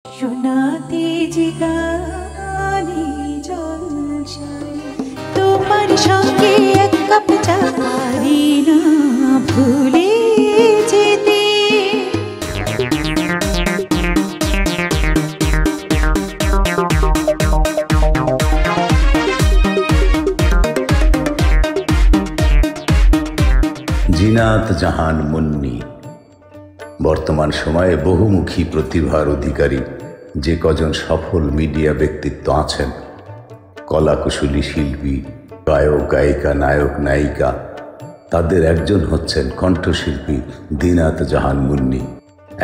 শোনাতে যে গানে জলসায় তোমার সঙ্গে এক কাপ চা পারি না ভুলে যেতে। জিনাত জাহান মুন্নি বর্তমান সময়ে বহুমুখী প্রতিভার অধিকারী যে কজন সফল মিডিয়া ব্যক্তিত্ব আছেন, কলাকুশলী শিল্পী, গায়ক গায়িকা, নায়ক নায়িকা, তাদের একজন হচ্ছেন কণ্ঠশিল্পী দিনাত জাহান মুন্নি।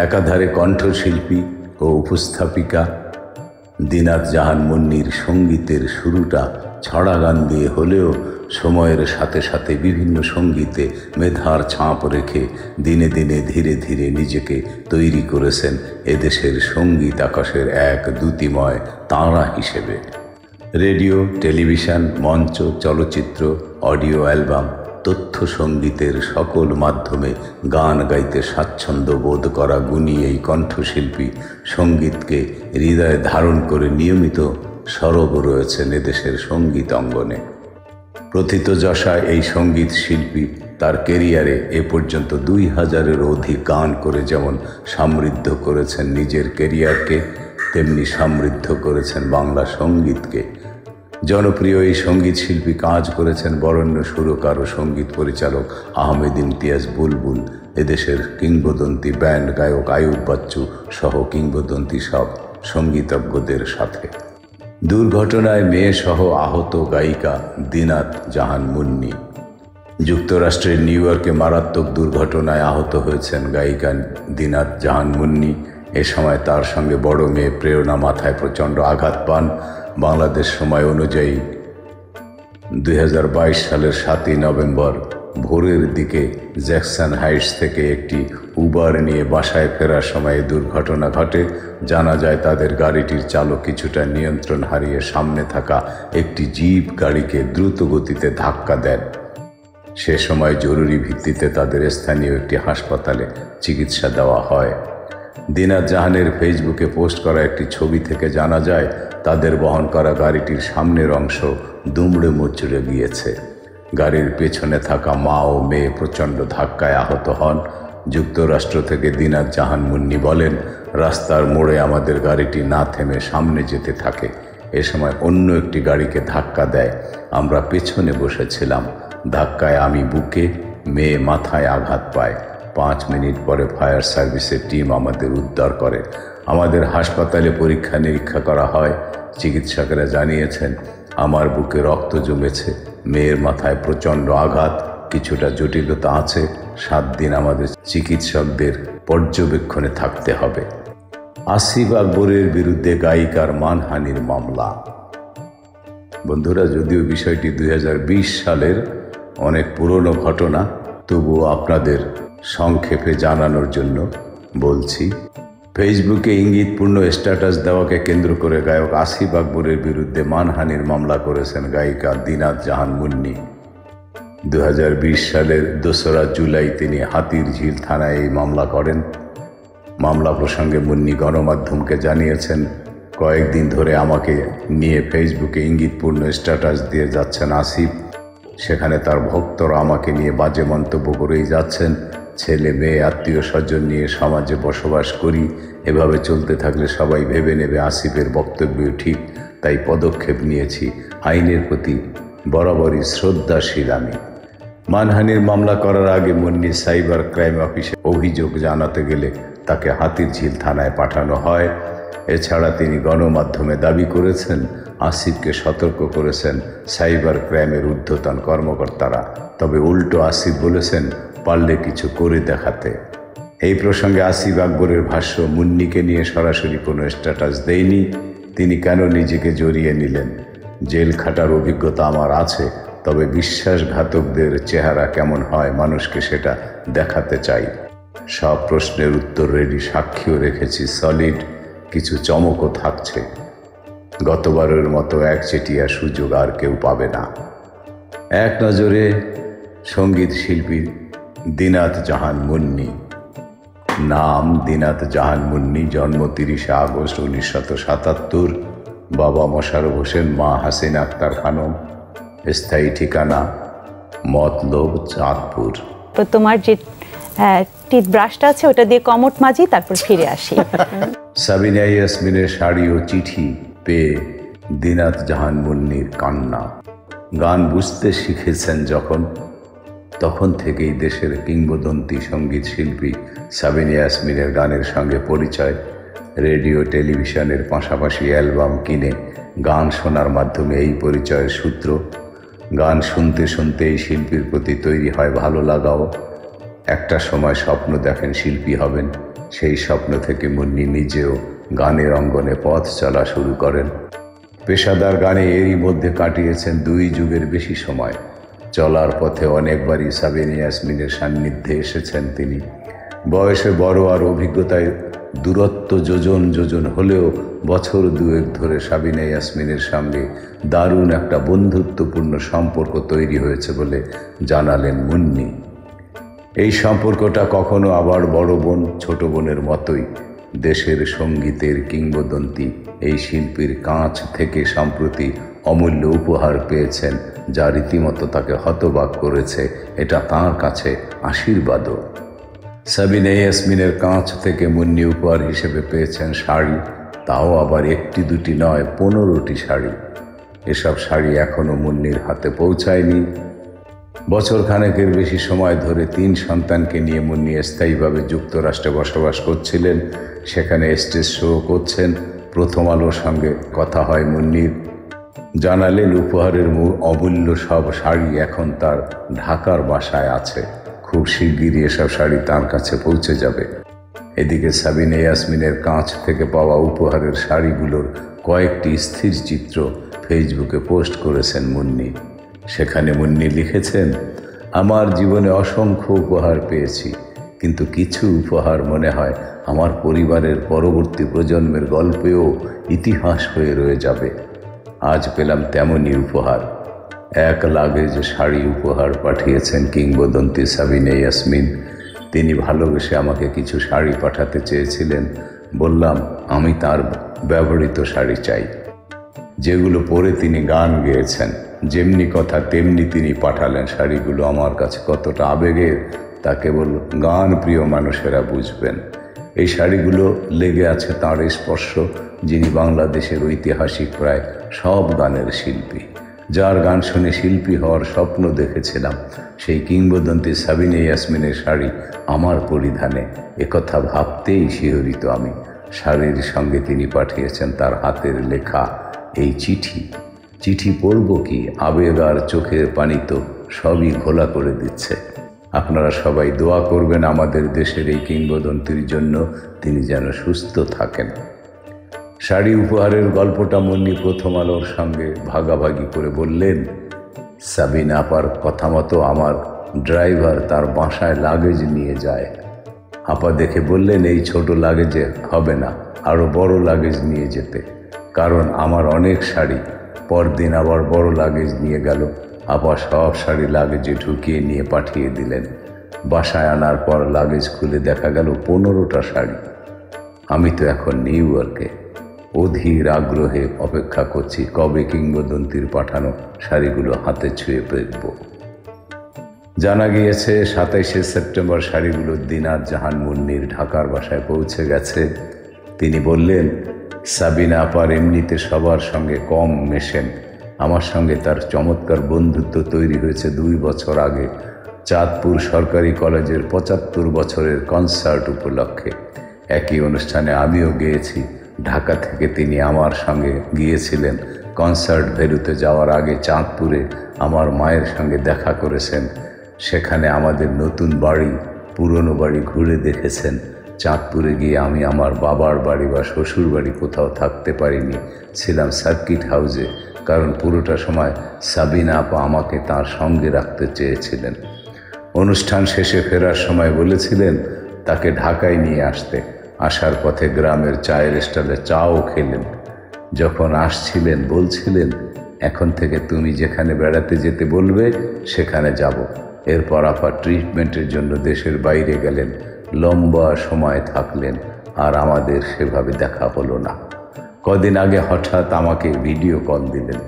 একাধারে কণ্ঠশিল্পী ও উপস্থাপিকা দিনাত জাহান মুন্নির সঙ্গীতের শুরুটা ছড়া গান দিয়ে হলেও সময়ের সাথে সাথে বিভিন্ন সঙ্গীতে মেধার ছাপ রেখে দিনে দিনে ধীরে ধীরে নিজেকে তৈরি করেছেন এদেশের সঙ্গীত আকাশের এক দ্যুতিময় তারা হিসেবে। রেডিও, টেলিভিশন, মঞ্চ, চলচ্চিত্র, অডিও অ্যালবাম, তথ্য সঙ্গীতের সকল মাধ্যমে গান গাইতে স্বাচ্ছন্দ্য বোধ করা গুণী এই কণ্ঠশিল্পী সঙ্গীতকে হৃদয়ে ধারণ করে নিয়মিত সরব রয়েছেন এদেশের সঙ্গীত অঙ্গনে। প্রথিতযশা এই সঙ্গীত শিল্পী তার কেরিয়ারে এ পর্যন্ত 2000-এরও অধিক গান করে যেমন সমৃদ্ধ করেছেন নিজের কেরিয়ারকে, তেমনি সমৃদ্ধ করেছেন বাংলা সঙ্গীতকে। জনপ্রিয় এই সঙ্গীত শিল্পী কাজ করেছেন বরেণ্য সুরকার ও সঙ্গীত পরিচালক আহমেদ ইমতিয়াজ বুলবুল, এদেশের কিংবদন্তি ব্যান্ড গায়ক আয়ুব বাচ্চু সহ কিংবদন্তি সব সঙ্গীতজ্ঞদের সাথে। দুর্ঘটনায় মেয়ে সহ আহত গায়িকা দিনাত জাহান মুন্নি। যুক্তরাষ্ট্রের নিউ ইয়র্কে মারাত্মক দুর্ঘটনায় আহত হয়েছেন গায়িকা দিনাত জাহান মুন্নি। এ সময় তার সঙ্গে বড় মেয়ে প্রেরণা মাথায় প্রচণ্ড আঘাত পান। বাংলাদেশ সময় অনুযায়ী 2022 সালের 7ই নভেম্বর ভোরের দিকে জ্যাকসন হাইটস থেকে একটি উবার নিয়ে বাসায় ফেরার সময় দুর্ঘটনা ঘটে। জানা যায় তাদের গাড়িটির চালক কিছুটা নিয়ন্ত্রণ হারিয়ে সামনে থাকা একটি জিপ গাড়িকে দ্রুত গতিতে ধাক্কা দেন। সে সময় জরুরি ভিত্তিতে তাদের স্থানীয় একটি হাসপাতালে চিকিৎসা দেওয়া হয়। দিনাত জাহানের ফেসবুকে পোস্ট করা একটি ছবি থেকে জানা যায় তাদের বহন করা গাড়িটির সামনের অংশ দুমড়ে মুচড়ে গিয়েছে। গাড়ির পেছনে থাকা মা ও মেয়ে প্রচণ্ড ধাক্কায় আহত হন। যুক্তরাষ্ট্র থেকে দিনাত জাহান মুন্নি বলেন, রাস্তার মোড়ে আমাদের গাড়িটি না থেমে সামনে যেতে থাকে। এ সময় অন্য একটি গাড়িকে ধাক্কা দেয়। আমরা পেছনে বসেছিলাম। ধাক্কায় আমি বুকে, মেয়ে মাথায় আঘাত পায়। 5 মিনিট পরে ফায়ার সার্ভিসের টিম আমাদের উদ্ধার করে। আমাদের হাসপাতালে পরীক্ষা নিরীক্ষা করা হয়। চিকিৎসকেরা জানিয়েছেন আমার বুকে রক্ত জমেছে, মেয়ের মাথায় প্রচণ্ড আঘাত, কিছুটা জটিলতা আছে। 7 দিন আমাদের চিকিৎসকদের পর্যবেক্ষণে থাকতে হবে। আসিফ আকবরের বিরুদ্ধে গায়িকার মানহানির মামলা। বন্ধুরা, যদিও বিষয়টি 2020 সালের অনেক পুরনো ঘটনা, তবুও আপনাদের সংক্ষেপে জানানোর জন্য বলছি। ফেসবুকে ইঙ্গিতপূর্ণ স্ট্যাটাস দেওয়াকে কেন্দ্র করে গায়ক আসিফ আকবরের বিরুদ্ধে মানহানির মামলা করেছেন গায়িকা দিনাত জাহান মুন্নি। 2020 সালের 2রা জুলাই তিনি হাতিরঝিল থানায় এই মামলা করেন। মামলা প্রসঙ্গে মুন্নি গণমাধ্যমকে জানিয়েছেন, কয়েকদিন ধরে আমাকে নিয়ে ফেসবুকে ইঙ্গিতপূর্ণ স্ট্যাটাস দিয়ে যাচ্ছেন আসিফ। সেখানে তার ভক্তরা আমাকে নিয়ে বাজে মন্তব্য করেই যাচ্ছেন। ছেলে মেয়ে আত্মীয় স্বজন নিয়ে সমাজে বসবাস করি। এভাবে চলতে থাকলে সবাই ভেবে নেবে আসিফের বক্তব্য ঠিক, তাই পদক্ষেপ নিয়েছি। আইনের প্রতি বরাবরই শ্রদ্ধাশীল আমি। মানহানির মামলা করার আগে মুন্নি সাইবার ক্রাইম অফিসে অভিযোগ জানাতে গেলে তাকে হাতিরঝিল থানায় পাঠানো হয়। এছাড়া তিনি গণমাধ্যমে দাবি করেছেন আসিফকে সতর্ক করেছেন সাইবার ক্রাইমের ঊর্ধ্বতন কর্মকর্তারা। তবে উল্টো আসিফ বলেছেন পারলে কিছু করে দেখাতে। এই প্রসঙ্গে আসিফ আকবরের ভাষ্য, মুন্নিকে নিয়ে সরাসরি কোনো স্ট্যাটাস দেয়নি। তিনি কেন নিজেকে জড়িয়ে নিলেন? জেল খাটার অভিজ্ঞতা আমার আছে, তবে বিশ্বাসঘাতকদের চেহারা কেমন হয় মানুষকে সেটা দেখাতে চাই। সব প্রশ্নের উত্তর রেডি, সাক্ষীও রেখেছি সলিড, কিছু চমকও থাকছে। গতবারের মতো একচেটিয়া সুযোগ আর কেউ পাবে না। এক নজরে সঙ্গীত শিল্পী দিনাত জাহান মুন্নি। নাম দিনাত জাহান মুন্নি, জন্ম 30 আগস্ট 1977, বাবা মোশাররফ হোসেন, মা হাসিনা আক্তার খানম, স্থায়ী ঠিকানা মতলব চাঁদপুর। তো তোমার যে টিথ ব্রাশটা আছে ওটা দিয়ে কমট মাজি, তারপর ফিরে আসি। সাবিনা ইয়াসমিনের শাড়ি ও চিঠি পেয়ে দিনাত জাহান মুন্নির কান্না। গান বুঝতে শিখেছেন যখন, তখন থেকেই দেশের কিংবদন্তি সঙ্গীত শিল্পী সাবিনা ইয়াসমিনের গানের সঙ্গে পরিচয়। রেডিও টেলিভিশনের পাশাপাশি অ্যালবাম কিনে গান শোনার মাধ্যমে এই পরিচয়ের সূত্র। গান শুনতে শুনতে এই শিল্পীর প্রতি তৈরি হয় ভালো লাগাও। একটা সময় স্বপ্ন দেখেন শিল্পী হবেন। সেই স্বপ্ন থেকে মুন্নি নিজেও গানের অঙ্গনে পথ চলা শুরু করেন। পেশাদার গানে এরই মধ্যে কাটিয়েছেন 2 যুগের বেশি সময়। চলার পথে অনেকবারই সাবিনা ইয়াসমিনের সান্নিধ্যে এসেছেন তিনি। বয়সে বড় আর অভিজ্ঞতায় দূরত্ব যোজন যোজন হলেও বছর 2 ধরে সাবিনা ইয়াসমিনের সঙ্গে দারুণ একটা বন্ধুত্বপূর্ণ সম্পর্ক তৈরি হয়েছে বলে জানালেন মুন্নি। এই সম্পর্কটা কখনো আবার বড় বোন ছোট বোনের মতোই। দেশের সঙ্গীতের কিংবদন্তি এই শিল্পীর কাছ থেকে সম্প্রতি অমূল্য উপহার পেয়েছেন, যা রীতিমতো তাকে হতবাক করেছে। এটা তাঁর কাছে আশীর্বাদও। সাবিনা ইয়াসমিনের কাছ থেকে মুন্নি উপহার হিসেবে পেয়েছেন শাড়ি, তাও আবার 1-2টি নয়, 15টি শাড়ি। এসব শাড়ি এখনও মুন্নির হাতে পৌঁছায়নি। বছর খানেকের বেশি সময় ধরে 3 সন্তানকে নিয়ে মুন্নি স্থায়ীভাবে যুক্তরাষ্ট্রে বসবাস করছিলেন। সেখানে স্টেজ শো করছেন। প্রথম আলোর সঙ্গে কথা হয় মুন্নির। জানালেন উপহারের অমূল্য সব শাড়ি এখন তার ঢাকার বাসায় আছে। খুব শিগগিরই এসব শাড়ি তার কাছে পৌঁছে যাবে। এদিকে সাবিনা ইয়াসমিনের কাছ থেকে পাওয়া উপহারের শাড়িগুলোর কয়েকটি স্থির চিত্র ফেসবুকে পোস্ট করেছেন মুন্নি। সেখানে মুন্নি লিখেছেন, আমার জীবনে অসংখ্য উপহার পেয়েছি, কিন্তু কিছু উপহার মনে হয় আমার পরিবারের পরবর্তী প্রজন্মের গল্পেও ইতিহাস হয়ে রয়ে যাবে। আজ পেলাম তেমনই উপহার। 1 লাগেজ শাড়ি উপহার পাঠিয়েছেন কিংবদন্তি সাবিনা ইয়াসমিন। তিনি ভালোবেসে আমাকে কিছু শাড়ি পাঠাতে চেয়েছিলেন। বললাম আমি তার ব্যবহৃত শাড়ি চাই, যেগুলো পরে তিনি গান গেয়েছেন। যেমনি কথা তেমনি তিনি পাঠালেন। শাড়িগুলো আমার কাছে কতটা আবেগের তা কেবল গান প্রিয় মানুষেরা বুঝবেন। এই শাড়িগুলো লেগে আছে তাঁর স্পর্শ, যিনি বাংলাদেশের ঐতিহাসিক প্রায় সব গানের শিল্পী, যার গান শুনে শিল্পী হওয়ার স্বপ্ন দেখেছিলাম। সেই কিংবদন্তি সাবিনা ইয়াসমিনের শাড়ি আমার পরিধানে, একথা ভাবতেই শিহরিত আমি। শাড়ির সঙ্গে তিনি পাঠিয়েছেন তার হাতের লেখা এই চিঠি। চিঠি পড়ব কি, আবেগ আর চোখের পানি তো সবই ঘোলা করে দিচ্ছে। আপনারা সবাই দোয়া করবেন আমাদের দেশের এই কিংবদন্তির জন্য, তিনি যেন সুস্থ থাকেন। শাড়ি উপহারের গল্পটা মুন্নি প্রথম আলোর সঙ্গে ভাগাভাগি করে বললেন, সাবিনা আপার কথা মতো আমার ড্রাইভার তার বাসায় লাগেজ নিয়ে যায়। আপা দেখে বললেন, এই ছোট লাগেজে হবে না, আরও বড় লাগেজ নিয়ে যেতে, কারণ আমার অনেক শাড়ি। পরদিন আবার বড় লাগেজ নিয়ে গেল। আপা সব শাড়ি লাগেজে ঢুকিয়ে নিয়ে পাঠিয়ে দিলেন। বাসায় আনার পর লাগেজ খুলে দেখা গেল 15টা শাড়ি। আমি তো এখন নিউ ইয়র্কে, অধীর আগ্রহে অপেক্ষা করছি কবে কিংবদন্তির পাঠানো শাড়িগুলো হাতে ছুঁয়ে দেখব। জানা গিয়েছে 27শে সেপ্টেম্বর শাড়িগুলো দিনাত জাহান মুন্নির ঢাকার বাসায় পৌঁছে গেছে। তিনি বললেন, সাবিনা আপার এমনিতে সবার সঙ্গে কম মেশেন। আমার সঙ্গে তার চমৎকার বন্ধুত্ব তৈরি হয়েছে 2 বছর আগে চাঁদপুর সরকারি কলেজের 75 বছরের কনসার্ট উপলক্ষে। একই অনুষ্ঠানে আমিও গিয়েছি। ঢাকা থেকে তিনি আমার সঙ্গে গিয়েছিলেন। কনসার্ট ভেন্যুতে যাওয়ার আগে চাঁদপুরে আমার মায়ের সঙ্গে দেখা করেছেন। সেখানে আমাদের নতুন বাড়ি, পুরনো বাড়ি ঘুরে দেখেছেন। চাঁদপুরে গিয়ে আমি আমার বাবার বাড়ি বা শ্বশুর বাড়ি কোথাও থাকতে পারিনি, ছিলাম সার্কিট হাউসে, কারণ পুরোটা সময় সাবিনা আপা আমাকে তার সঙ্গে রাখতে চেয়েছিলেন। অনুষ্ঠান শেষে ফেরার সময় বলেছিলেন তাকে ঢাকায় নিয়ে আসতে। আসার পথে গ্রামের চায়ের স্টলে চাও খেলেন। যখন আসছিলেন বলছিলেন, এখন থেকে তুমি যেখানে বেড়াতে যেতে বলবে সেখানে যাব। এরপর আপা ট্রিটমেন্টের জন্য দেশের বাইরে গেলেন। লম্বা সময় থাকলেন, আর আমাদের সেভাবে দেখা হলো না। কদিন আগে হঠাৎ আমাকে ভিডিও কল দিলেন।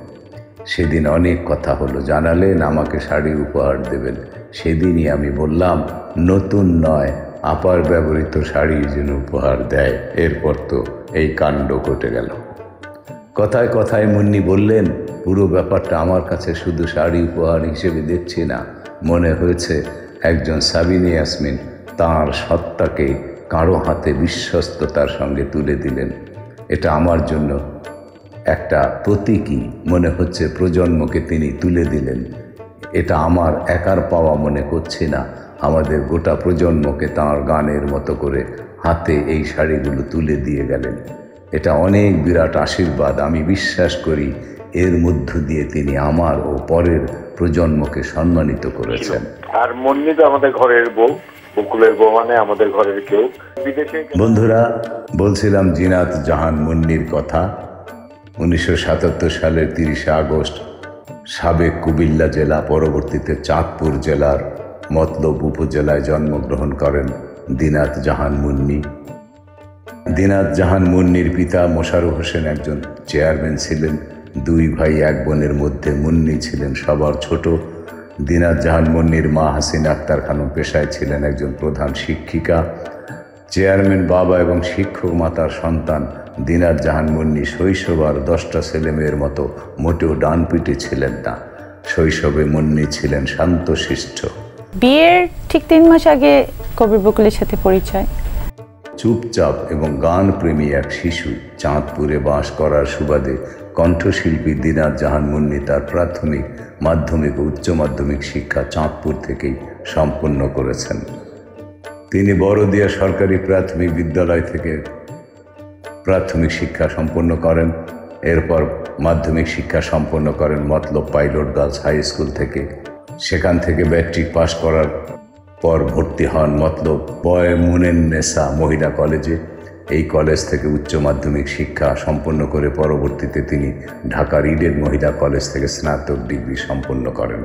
সেদিন অনেক কথা হলো, জানালেন আমাকে শাড়ি উপহার দেবেন। সেদিনই আমি বললাম, নতুন নয়, আপার ব্যবহৃত শাড়ি যেন উপহার দেয়। এরপর তো এই কাণ্ড ঘটে গেল। কথায় কথায় মুন্নি বললেন, পুরো ব্যাপারটা আমার কাছে শুধু শাড়ি উপহার হিসেবে দেখছি না, মনে হয়েছে একজন সাবিনা ইয়াসমিন তাঁর সত্তাকে কারো হাতে বিশ্বস্ততার সঙ্গে তুলে দিলেন। এটা আমার জন্য একটা প্রতীকী মনে হচ্ছে, প্রজন্মকে তিনি তুলে দিলেন। এটা আমার একার পাওয়া মনে করছি না, আমাদের গোটা প্রজন্মকে তাঁর গানের মতো করে হাতে এই শাড়িগুলো তুলে দিয়ে গেলেন। এটা অনেক বিরাট আশীর্বাদ। আমি বিশ্বাস করি এর মধ্য দিয়ে তিনি আমার ও পরের প্রজন্মকে সম্মানিত করেছেন। আর মুন্নি তো আমাদের ঘরের বউ, বকুলের বউ মানে আমাদের ঘরের কেউ। বিদেশে বন্ধুরা, বলছিলাম জিনাত জাহান মুন্নির কথা। 1977 সালের 30 আগস্ট সাবেক কুমিল্লা জেলা, পরবর্তীতে চাঁদপুর জেলার মতলব উপজেলায় জন্মগ্রহণ করেন দিনাত জাহান মুন্নি। দিনাত জাহান মুন্নির পিতা মোশাররফ হোসেন একজন চেয়ারম্যান ছিলেন। 2 ভাই 1 বোনের মধ্যে মুন্নি ছিলেন সবার ছোট। দিনাত জাহান মুন্নির মা হাসিনা আক্তার খানম পেশায় ছিলেন একজন প্রধান শিক্ষিকা। চেয়ারম্যান বাবা এবং শিক্ষক মাতার সন্তান দিনাত জাহান মুন্নি শৈশব আর 10টা ছেলেমেয়ের মতো মোটেও ডানপিটে ছিলেন না। শৈশবে মুন্নি ছিলেন শান্তশিষ্ট। বিয়ের ঠিক 3 মাস আগে কবির বকুলের সাথে পরিচয়। চুপচাপ এবং গানপ্রেমী এক শিশু, চাঁদপুরে বাস করার সুবাদে কণ্ঠশিল্পী দিনাত জাহান মুন্নি তার প্রাথমিক, মাধ্যমিক ও উচ্চ মাধ্যমিক শিক্ষা চাঁদপুর থেকেই সম্পন্ন করেছেন। তিনি বড়দিয়া সরকারি প্রাথমিক বিদ্যালয় থেকে প্রাথমিক শিক্ষা সম্পন্ন করেন। এরপর মাধ্যমিক শিক্ষা সম্পন্ন করেন মতলব পাইলট গার্লস হাই স্কুল থেকে। সেখান থেকে ম্যাট্রিক পাশ করার পর ভর্তি হন মতলব বয় মুনেন্নেসা মহিলা কলেজে। এই কলেজ থেকে উচ্চ মাধ্যমিক শিক্ষা সম্পন্ন করে পরবর্তীতে তিনি ঢাকার ইডেন মহিলা কলেজ থেকে স্নাতক ডিগ্রি সম্পন্ন করেন।